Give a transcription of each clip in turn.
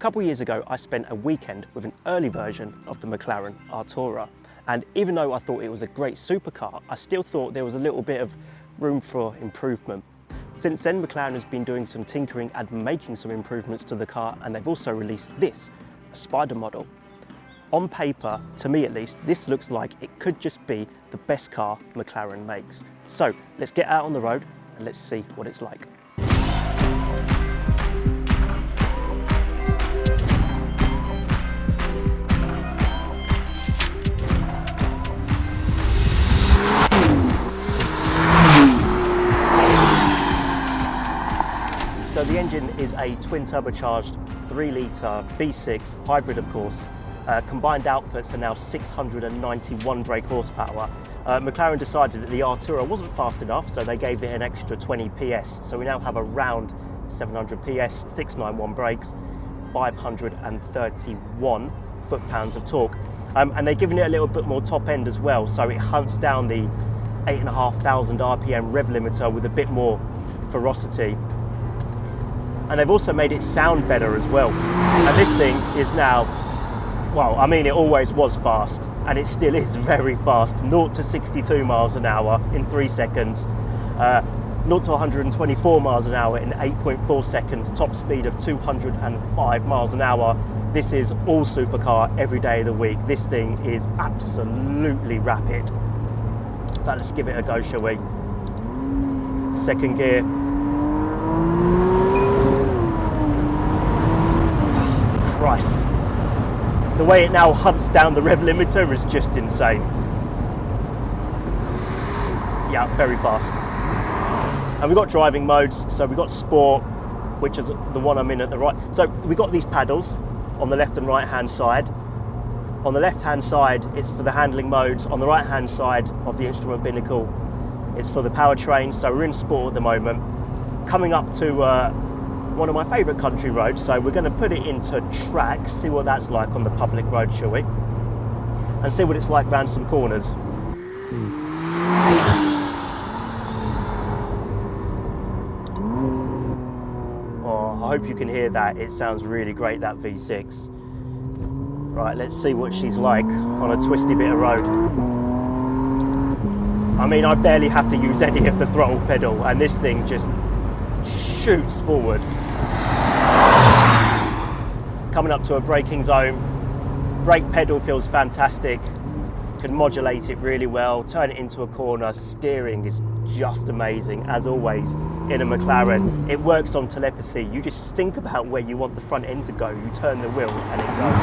couple of years ago, I spent a weekend with an early version of the McLaren Artura. And even though I thought it was a great supercar, I still thought there was a little bit of room for improvement. Since then, McLaren has been doing some tinkering and making some improvements to the car, and they've also released this, a Spider model. On paper, to me at least, this looks like it could just be the best car McLaren makes. So let's get out on the road and let's see what it's like. So the engine is a twin turbocharged 3-litre V6 hybrid, of course. Combined outputs are now 691 brake horsepower. McLaren decided that the Artura wasn't fast enough, so they gave it an extra 20 PS. So we now have around 700 PS, 691 brakes, 531 foot-pounds of torque. And they've given it a little bit more top end as well, so it hunts down the 8,500 RPM rev limiter with a bit more ferocity. And they've also made it sound better as well. And this thing is now, well, I mean, it always was fast, and it still is very fast. 0 to 62 miles an hour in 3 seconds, 0 to 124 miles an hour in 8.4 seconds, top speed of 205 miles an hour. This is all supercar every day of the week. This thing is absolutely rapid. In fact, let's give it a go, shall we? Second gear. Christ. The way it now hunts down the rev limiter is just insane. Yeah, very fast. And we've got driving modes, so we've got Sport, which is the one I'm in at the right. So we've got these paddles on the left and right hand side. On the left hand side, it's for the handling modes. On the right hand side of the instrument binnacle, it's for the powertrain. So we're in Sport at the moment. Coming up to one of my favourite country roads, so we're going to put it into track, see what that's like on the public road, shall we? And see what it's like around some corners. Oh, I hope you can hear that. It sounds really great, that V6. Right, let's see what she's like on a twisty bit of road. I mean, I barely have to use any of the throttle pedal, and this thing just shoots forward. Coming up to a braking zone, brake pedal feels fantastic, can modulate it really well, turn it into a corner. Steering is just amazing, as always in a McLaren. It works on telepathy. You just think about where you want the front end to go, you turn the wheel and it goes.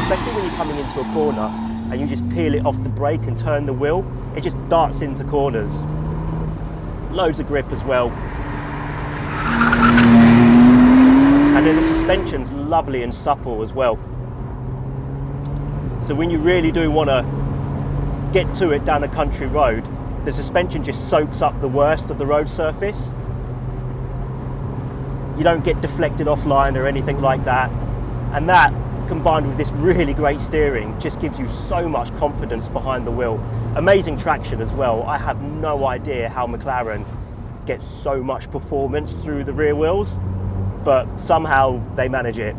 Especially when you're coming into a corner and you just peel it off the brake and turn the wheel, it just darts into corners. Loads of grip as well. And then the suspension's lovely and supple as well. So when you really do want to get to it down a country road, the suspension just soaks up the worst of the road surface. You don't get deflected offline or anything like that. And that, combined with this really great steering, just gives you so much confidence behind the wheel. Amazing traction as well. I have no idea how McLaren gets so much performance through the rear wheels, but somehow they manage it.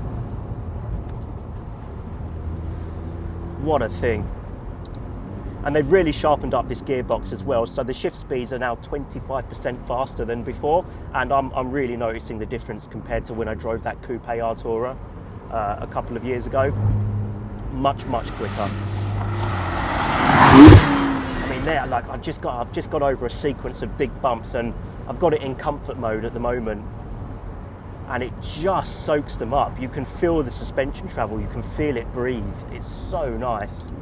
What a thing. And they've really sharpened up this gearbox as well, so the shift speeds are now 25% faster than before, and I'm really noticing the difference compared to when I drove that coupe Artura a couple of years ago. Much quicker. I mean, there, like, I've just got over a sequence of big bumps, and I've got it in comfort mode at the moment, and it just soaks them up. You can feel the suspension travel, you can feel it breathe. It's so nice.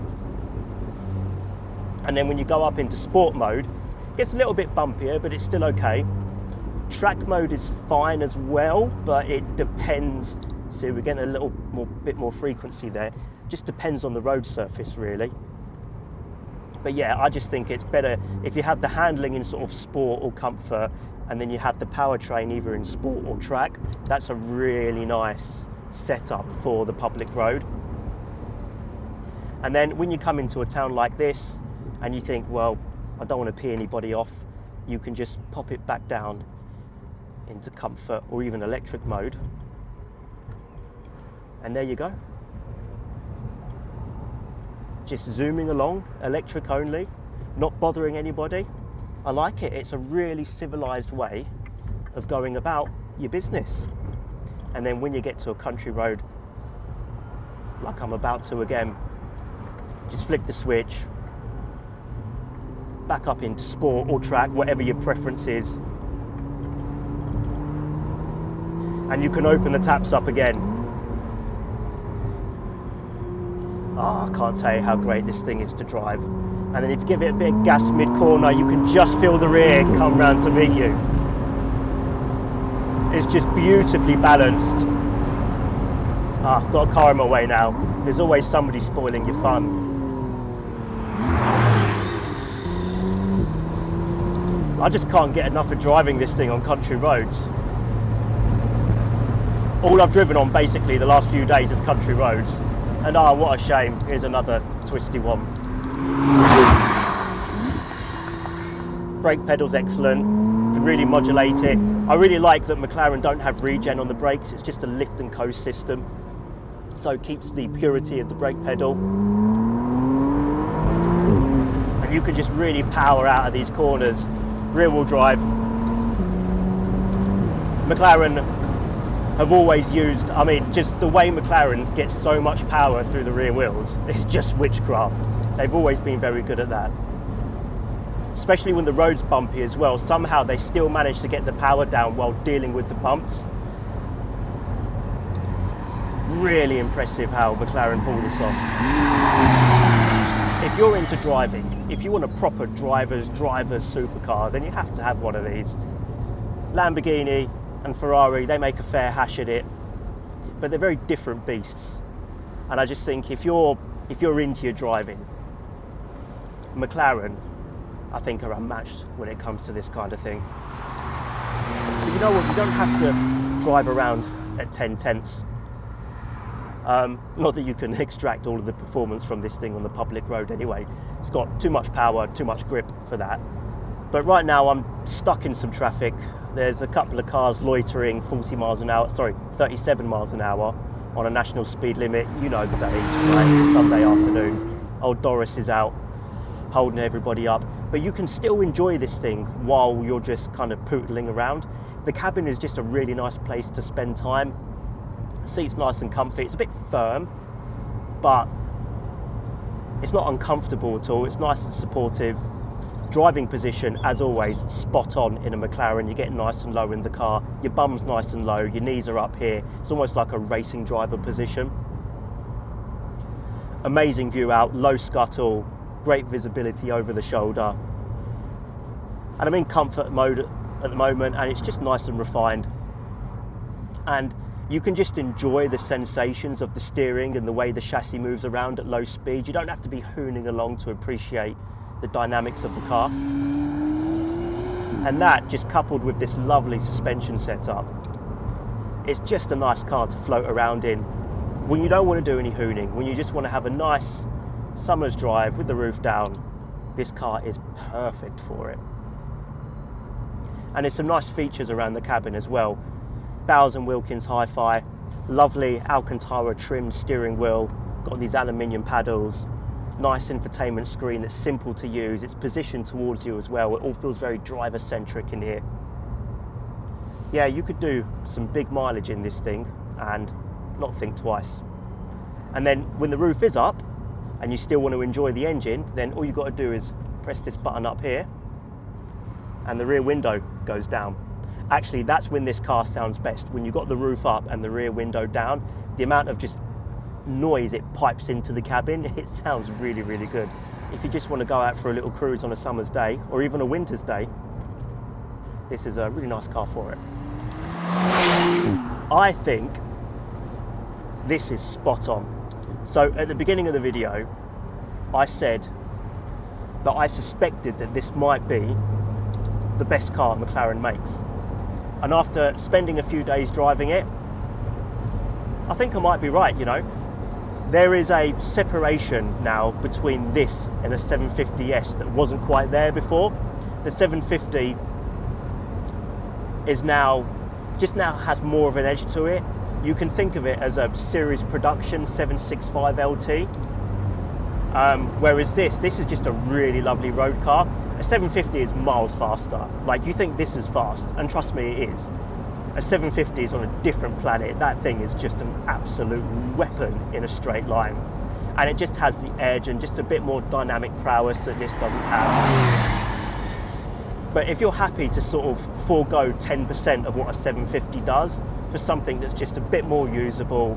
And then when you go up into sport mode, it gets a little bit bumpier, but it's still okay. Track mode is fine as well, but it depends. See, we're getting a bit more frequency there. Just depends on the road surface, really. But yeah, I just think it's better if you have the handling in sort of sport or comfort, and then you have the powertrain either in sport or track. That's a really nice setup for the public road. And then when you come into a town like this and you think, well, I don't want to pee anybody off, you can just pop it back down into comfort or even electric mode, And there you go. Just zooming along, electric only, not bothering anybody. I like it. It's a really civilized way of going about your business. And then when you get to a country road, like I'm about to again, just flick the switch, back up into sport or track, whatever your preference is. And you can open the taps up again. I can't tell you how great this thing is to drive. And then if you give it a bit of gas mid-corner, you can just feel the rear come round to meet you. It's just beautifully balanced. I've got a car in my way now. There's always somebody spoiling your fun. I just can't get enough of driving this thing on country roads. All I've driven on basically the last few days is country roads. And what a shame, here's another twisty one. Brake pedal's excellent, can really modulate it. I really like that McLaren don't have regen on the brakes, it's just a lift and coast system. So it keeps the purity of the brake pedal. And you can just really power out of these corners. Rear wheel drive. McLaren have always used, I mean, just the way McLarens get so much power through the rear wheels, it's just witchcraft. They've always been very good at that. Especially when the road's bumpy as well, somehow they still manage to get the power down while dealing with the bumps. Really impressive how McLaren pull this off. If you're into driving, if you want a proper driver's supercar, then you have to have one of these. Lamborghini and Ferrari, they make a fair hash at it, but they're very different beasts. And I just think if you're into your driving, McLaren, I think, are unmatched when it comes to this kind of thing. But you know what, you don't have to drive around at 10 tenths. Not that you can extract all of the performance from this thing on the public road anyway. It's got too much power, too much grip for that. But right now I'm stuck in some traffic. There's a couple of cars loitering 37 miles an hour on a national speed limit. You know the days, right? It's a Sunday afternoon. Old Doris is out holding everybody up. But you can still enjoy this thing while you're just kind of pootling around. The cabin is just a really nice place to spend time. Seat's nice and comfy. It's a bit firm, but it's not uncomfortable at all. It's nice and supportive. Driving position, as always, spot on in a McLaren. You get nice and low in the car. Your bum's nice and low. Your knees are up here. It's almost like a racing driver position. Amazing view out, low scuttle, great visibility over the shoulder. And I'm in comfort mode at the moment, and it's just nice and refined. And you can just enjoy the sensations of the steering and the way the chassis moves around at low speed. You don't have to be hooning along to appreciate the dynamics of the car. And that, just coupled with this lovely suspension setup, it's just a nice car to float around in when you don't want to do any hooning, when you just want to have a nice summer's drive with the roof down. This car is perfect for it. And there's some nice features around the cabin as well. Bowers & Wilkins Hi-Fi, lovely Alcantara trimmed steering wheel, got these aluminium paddles, nice infotainment screen that's simple to use. It's positioned towards you as well. It all feels very driver-centric in here. Yeah, you could do some big mileage in this thing and not think twice. And then when the roof is up and you still want to enjoy the engine, then all you've got to do is press this button up here and the rear window goes down. Actually, that's when this car sounds best. When you've got the roof up and the rear window down, the amount of just noise it pipes into the cabin, it sounds really, really good. If you just want to go out for a little cruise on a summer's day or even a winter's day, this is a really nice car for it. I think this is spot on. So at the beginning of the video, I said that I suspected that this might be the best car McLaren makes. And after spending a few days driving it, I think I might be right, you know. There is a separation now between this and a 750S that wasn't quite there before. The 750 is now has more of an edge to it. you can think of it as a series production 765 LT. Whereas this is just a really lovely road car. A 750 is miles faster. Like, you think this is fast, and trust me, it is. A 750 is on a different planet. That thing is just an absolute weapon in a straight line. And it just has the edge and just a bit more dynamic prowess that this doesn't have. But if you're happy to sort of forego 10% of what a 750 does for something that's just a bit more usable,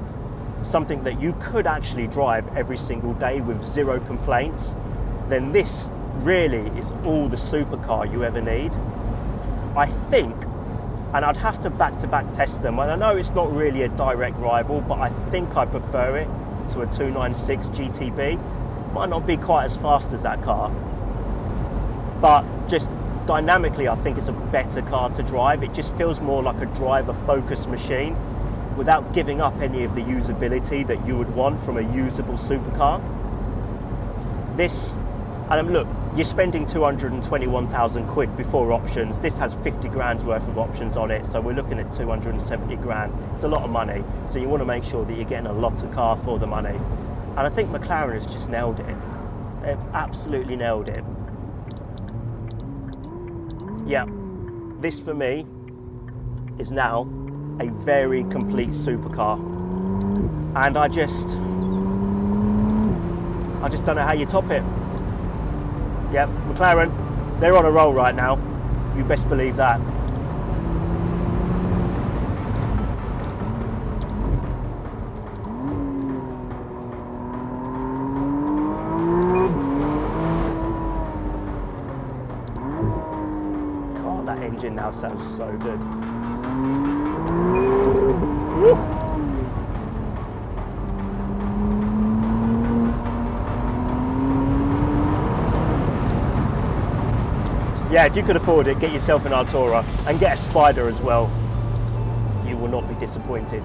something that you could actually drive every single day with zero complaints, then this really is all the supercar you ever need. I think, and I'd have to back-to-back test them, and I know it's not really a direct rival, but I think I prefer it to a 296 GTB. Might not be quite as fast as that car, but just dynamically I think it's a better car to drive. It just feels more like a driver-focused machine without giving up any of the usability that you would want from a usable supercar. This, and look, you're spending 221,000 quid before options. This has 50 grand's worth of options on it, so we're looking at 270 grand. It's a lot of money, so you want to make sure that you're getting a lot of car for the money. And I think McLaren has just nailed it. They've absolutely nailed it. Yeah, this for me is now a very complete supercar. And I just don't know how you top it. Yeah, McLaren, they're on a roll right now. You best believe that. God, that engine now sounds so good. Woo. Yeah, if you could afford it, get yourself an Artura and get a Spider as well. You will not be disappointed.